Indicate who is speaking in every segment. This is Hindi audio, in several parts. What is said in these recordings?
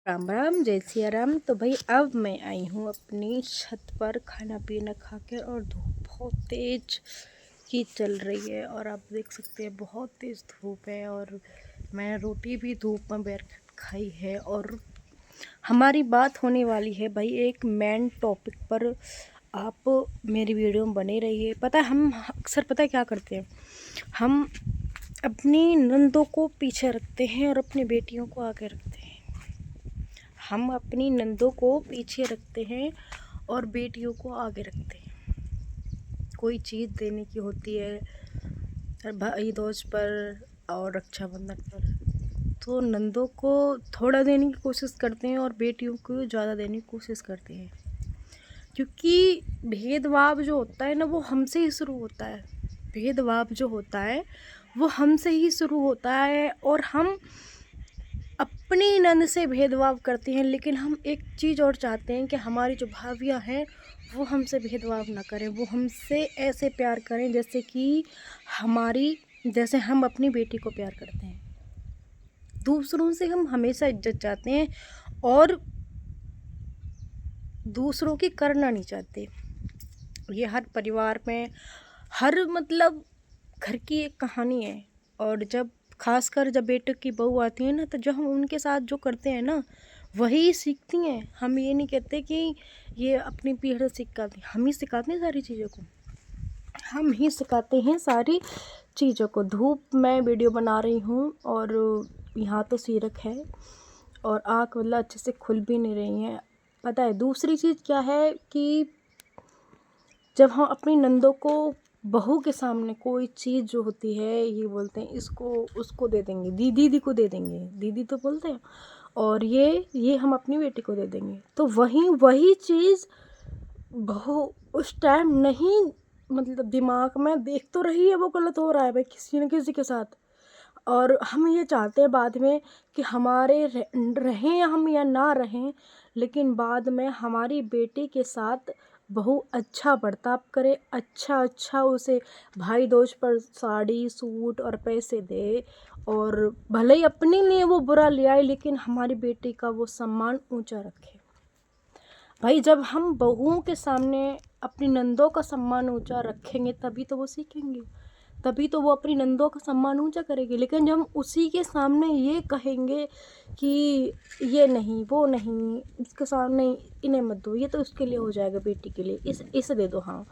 Speaker 1: राम राम, जय सिया राम। तो भाई अब मैं आई हूँ अपनी छत पर खाना पीना खाकर, और धूप बहुत तेज ही चल रही है और आप देख सकते हैं बहुत तेज़ धूप है। और मैंने रोटी भी धूप में बैठ खाई है। और हमारी बात होने वाली है भाई एक मेन टॉपिक पर। आप मेरी वीडियो में बने रहिए। पता है हम अक्सर पता है क्या करते हैं, हम अपनी नंदों को पीछे रखते हैं और अपनी बेटियों को आगे रखते हैं। हम अपनी नंदों को पीछे रखते हैं और बेटियों को आगे रखते हैं। कोई चीज़ देने की होती है भाई दूज पर और रक्षाबंधन पर, तो नंदों को थोड़ा देने की कोशिश करते हैं और बेटियों को ज़्यादा देने की कोशिश करते हैं। क्योंकि भेदभाव जो होता है ना, वो हमसे ही शुरू होता है। भेदभाव जो होता है वो हमसे ही शुरू होता है। और हम अपनी नंद से भेदभाव करते हैं, लेकिन हम एक चीज़ और चाहते हैं कि हमारी जो भाभियाँ हैं वो हमसे भेदभाव ना करें, वो हमसे ऐसे प्यार करें जैसे हम अपनी बेटी को प्यार करते हैं। दूसरों से हम हमेशा इज्जत चाहते हैं और दूसरों की करना नहीं चाहते। ये हर परिवार में मतलब घर की एक कहानी है। और जब खासकर जब बेटे की बहू आती है ना, तो जो हम उनके साथ जो करते हैं ना, वही सीखती हैं। हम ये नहीं कहते कि ये अपनी पीढ़ी से सिखाती, हम ही सिखाते हैं सारी चीज़ों को, हम ही सिखाते हैं सारी चीज़ों को। धूप में वीडियो बना रही हूँ और यहाँ तो सीरक है और आँख मतलब अच्छे से खुल भी नहीं रही हैं। पता है दूसरी चीज़ क्या है कि जब हम अपनी नंदों को बहू के सामने कोई चीज़ जो होती है, ये बोलते हैं इसको उसको दे देंगे, दीदी को दे देंगे, दीदी तो बोलते हैं, और ये हम अपनी बेटी को दे देंगे, तो वही चीज़ बहू उस टाइम नहीं, मतलब दिमाग में देख तो रही है वो गलत हो रहा है भाई किसी न किसी के साथ। और हम ये चाहते हैं बाद में कि हमारे रहें हम या ना रहें, लेकिन बाद में हमारी बेटी के साथ बहू अच्छा बर्ताव करे, अच्छा उसे भाई दूज पर साड़ी सूट और पैसे दे, और भले ही अपने लिए वो बुरा ले आए लेकिन हमारी बेटी का वो सम्मान ऊंचा रखे। भाई जब हम बहुओं के सामने अपनी नंदों का सम्मान ऊंचा रखेंगे तभी तो वो सीखेंगे, तभी तो वो अपनी नंदों का सम्मान ऊंचा करेगी। लेकिन जब हम उसी के सामने ये कहेंगे कि ये नहीं वो नहीं, इसके सामने इन्हें मत दो, ये तो उसके लिए हो जाएगा, बेटी के लिए इसे दे दो, हाँ।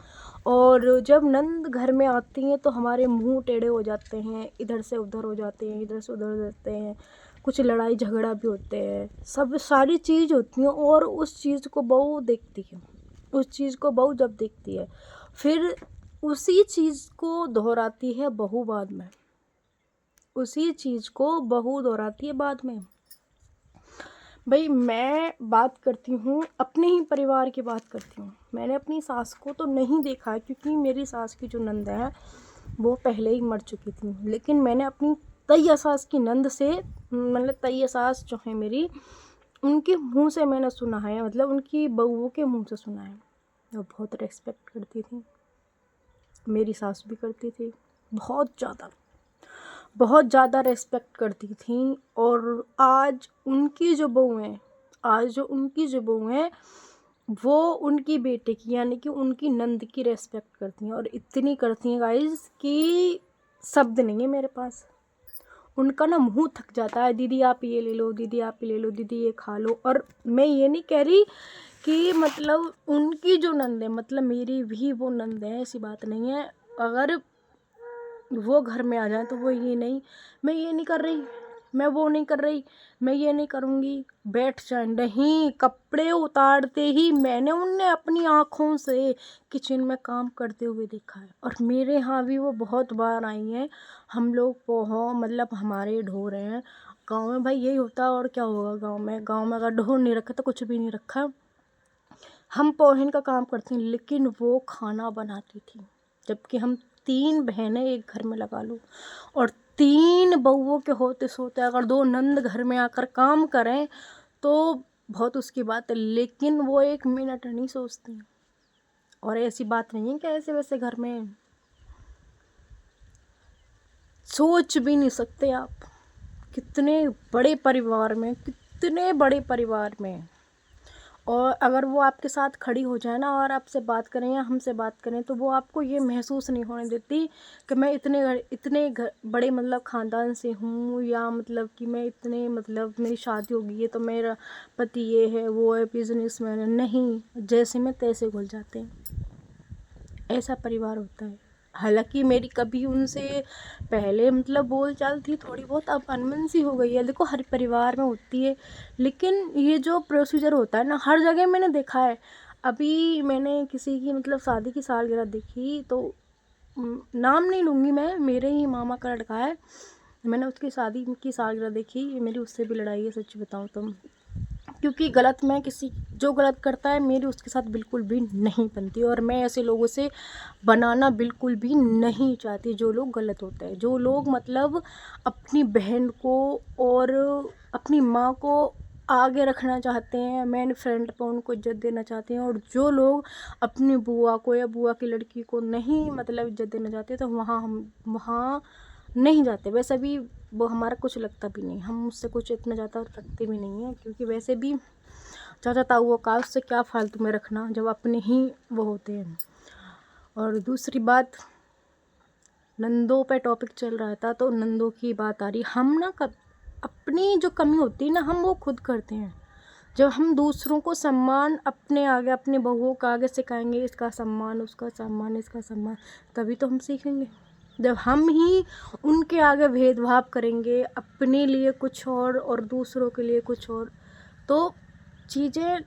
Speaker 1: और जब नंद घर में आती हैं तो हमारे मुंह टेढ़े हो जाते हैं, इधर से उधर हो जाते हैं, इधर से उधर हो जाते हैं, कुछ लड़ाई झगड़ा भी होते हैं, सब सारी चीज़ होती हैं। और उस चीज़ को बहू देखती है, उस चीज़ को बहू जब देखती है फिर उसी चीज़ को दोहराती है बहू बाद में, उसी चीज़ को बहू दोहराती है बाद में। भाई मैं बात करती हूँ अपने ही परिवार की बात करती हूँ। मैंने अपनी सास को तो नहीं देखा है क्योंकि मेरी सास की जो नंद है वो पहले ही मर चुकी थी, लेकिन मैंने अपनी तैया सास की नंद से, मतलब तैया सास जो है मेरी, उनके मुंह से मैंने सुना है, मतलब उनकी बहुओं के मुंह से सुना है। वो बहुत रेस्पेक्ट करती थी, मेरी सास भी करती थी, बहुत ज़्यादा रेस्पेक्ट करती थी। और आज उनकी जो बहू हैं, वो उनकी बेटे की यानी कि उनकी नंद की रेस्पेक्ट करती हैं, और इतनी करती हैं गाइस कि शब्द नहीं है मेरे पास। उनका ना मुंह थक जाता है, दीदी आप ये ले लो, दीदी आप ये ले लो, दीदी ये खा लो। और मैं ये नहीं कह रही कि मतलब उनकी जो नंद है, मतलब मेरी भी वो नंद है, ऐसी बात नहीं है। अगर वो घर में आ जाए तो वो ये नहीं, मैं ये नहीं कर रही, मैं वो नहीं कर रही, मैं ये नहीं करूँगी, बैठ जाए, नहीं, कपड़े उतारते ही मैंने उन्हें अपनी आँखों से किचन में काम करते हुए देखा है। और मेरे यहाँ भी वो बहुत बार आई हैं। हम लोग पोहा मतलब हमारे ढोर हैं गाँव में, भाई यही होता है और क्या होगा गाँव में अगर ढोर नहीं रखा तो कुछ भी नहीं रखा। हम पोहन का काम करते हैं, लेकिन वो खाना बनाती थी। जबकि हम 3 बहनें एक घर में लगा लो, और 3 बहुओं के होते सोते अगर 2 नंद घर में आकर काम करें तो बहुत उसकी बात है, लेकिन वो 1 मिनट नहीं सोचती। और ऐसी बात नहीं है कि ऐसे वैसे घर में सोच भी नहीं सकते आप। कितने बड़े परिवार में इतने बड़े परिवार में, और अगर वो आपके साथ खड़ी हो जाए ना और आपसे बात करें या हमसे बात करें, तो वो आपको ये महसूस नहीं होने देती कि मैं इतने बड़े मतलब ख़ानदान से हूँ, या मतलब कि मैं इतने मतलब मेरी शादी हो गई है तो मेरा पति ये है वो है बिजनेसमैन है। नहीं, जैसे में तैसे घुल जाते हैं, ऐसा परिवार होता है। हालांकि मेरी कभी उनसे पहले मतलब बोलचाल थी थोड़ी बहुत, अब अनबन सी हो गई है। देखो हर परिवार में होती है, लेकिन ये जो प्रोसीजर होता है ना हर जगह मैंने देखा है। अभी मैंने किसी की मतलब शादी की सालगिरह देखी, तो नाम नहीं लूँगी मैं, मेरे ही मामा का लड़का है, मैंने उसकी शादी की सालगिरह देखी, मेरी उससे भी लड़ाई है सच बताऊँ तो। क्योंकि गलत मैं किसी जो गलत करता है मेरी उसके साथ बिल्कुल भी नहीं बनती, और मैं ऐसे लोगों से बनाना बिल्कुल भी नहीं चाहती जो लोग गलत होते हैं, जो लोग मतलब अपनी बहन को और अपनी माँ को आगे रखना चाहते हैं, मेन फ्रेंड पर उनको इज्जत देना चाहते हैं, और जो लोग अपनी बुआ को या बुआ की लड़की को नहीं मतलब इज्जत देना चाहते, तो हम वहाँ नहीं जाते। वैसे भी वो हमारा कुछ लगता भी नहीं, हम उससे कुछ इतना ज़्यादा रखते भी नहीं हैं, क्योंकि वैसे भी चाचा ताऊओं का उससे क्या फालतू में रखना जब अपने ही वो होते हैं। और दूसरी बात, नंदों पे टॉपिक चल रहा था तो नंदों की बात आ रही। हम ना अपनी जो कमी होती है ना हम वो खुद करते हैं। जब हम दूसरों को सम्मान अपने आगे अपने बहुओं का आगे सिखाएंगे, इसका सम्मान उसका सम्मान इसका सम्मान, तभी तो हम सीखेंगे। जब हम ही उनके आगे भेदभाव करेंगे, अपने लिए कुछ और दूसरों के लिए कुछ और, तो चीज़ें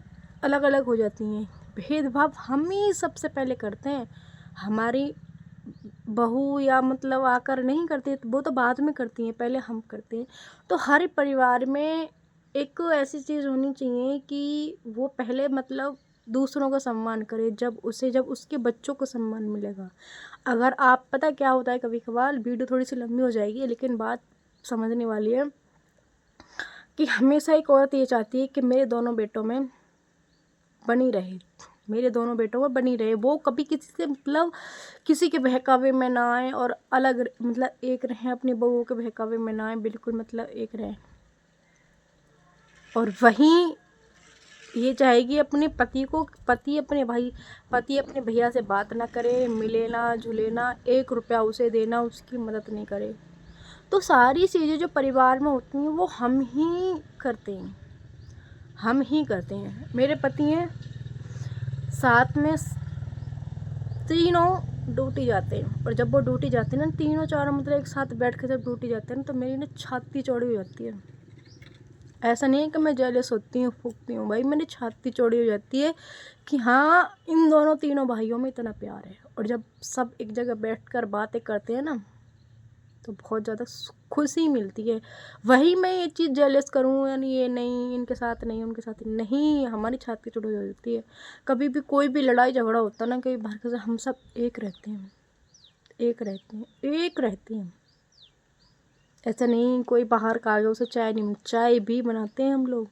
Speaker 1: अलग अलग हो जाती हैं। भेदभाव हम ही सबसे पहले करते हैं, हमारी बहू या मतलब आकर नहीं करती, वो तो बाद में करती हैं, पहले हम करते हैं। तो हर परिवार में एक ऐसी चीज़ होनी चाहिए कि वो पहले मतलब दूसरों का सम्मान करे, जब उसके बच्चों को सम्मान मिलेगा। अगर आप पता क्या होता है, कभी कभार वीडियो थोड़ी सी लंबी हो जाएगी लेकिन बात समझने वाली है, कि हमेशा एक औरत ये चाहती है कि मेरे दोनों बेटों में बनी रहे, मेरे दोनों बेटों में बनी रहे, वो कभी किसी से मतलब किसी के बहकावे में ना आए, और अलग मतलब एक रहें, अपनी बहुओं के बहकावे में ना आए, बिल्कुल मतलब एक रहें। और वहीं ये चाहेगी अपने पति अपने भैया से बात ना करे, मिले ना जुले ना, 1 रुपया उसे देना, उसकी मदद नहीं करे। तो सारी चीज़ें जो परिवार में होती हैं वो हम ही करते हैं। मेरे पति हैं, साथ में तीनों ड्यूटी जाते हैं, और जब वो ड्यूटी जाते हैं ना तीनों चारों मतलब एक साथ बैठ के जब ड्यूटी जाते हैं ना, तो मेरी ना छाती चौड़ी हो जाती है। ऐसा नहीं है कि मैं जेलस होती हूँ फूकती हूँ, भाई मेरी छाती चौड़ी हो जाती है कि हाँ इन दोनों तीनों भाइयों में इतना प्यार है। और जब सब एक जगह बैठकर बातें करते हैं ना तो बहुत ज़्यादा खुशी मिलती है। वही मैं ये चीज़ जेलस करूँ यानी ये नहीं इनके साथ नहीं उनके साथ नहीं, हमारी छाती चौड़ी हो जाती है। कभी भी कोई भी लड़ाई झगड़ा होता ना कहीं बाहर से, हम सब एक रहते हैं। ऐसा नहीं कोई बाहर का आ गया उसे चाय नहीं, चाय भी बनाते हैं हम लोग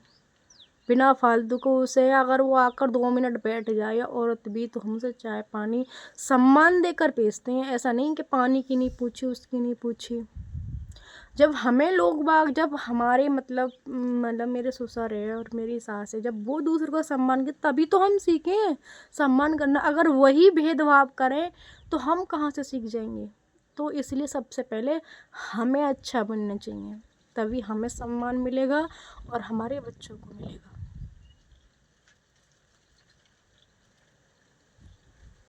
Speaker 1: बिना फालतू को। उसे अगर वो आकर 2 मिनट बैठ जाए या औरत भी, तो हमसे चाय पानी सम्मान देकर भेजते हैं। ऐसा नहीं कि पानी की नहीं पूछी उसकी नहीं पूछी। जब हमें लोग बाग जब हमारे मतलब मेरे ससुर है और मेरी सास है, जब वो दूसरे को सम्मान के तभी तो हम सीखें सम्मान करना। अगर वही भेदभाव करें तो हम कहाँ से सीख जाएंगे। तो इसलिए सबसे पहले हमें अच्छा बनना चाहिए, तभी हमें सम्मान मिलेगा और हमारे बच्चों को मिलेगा।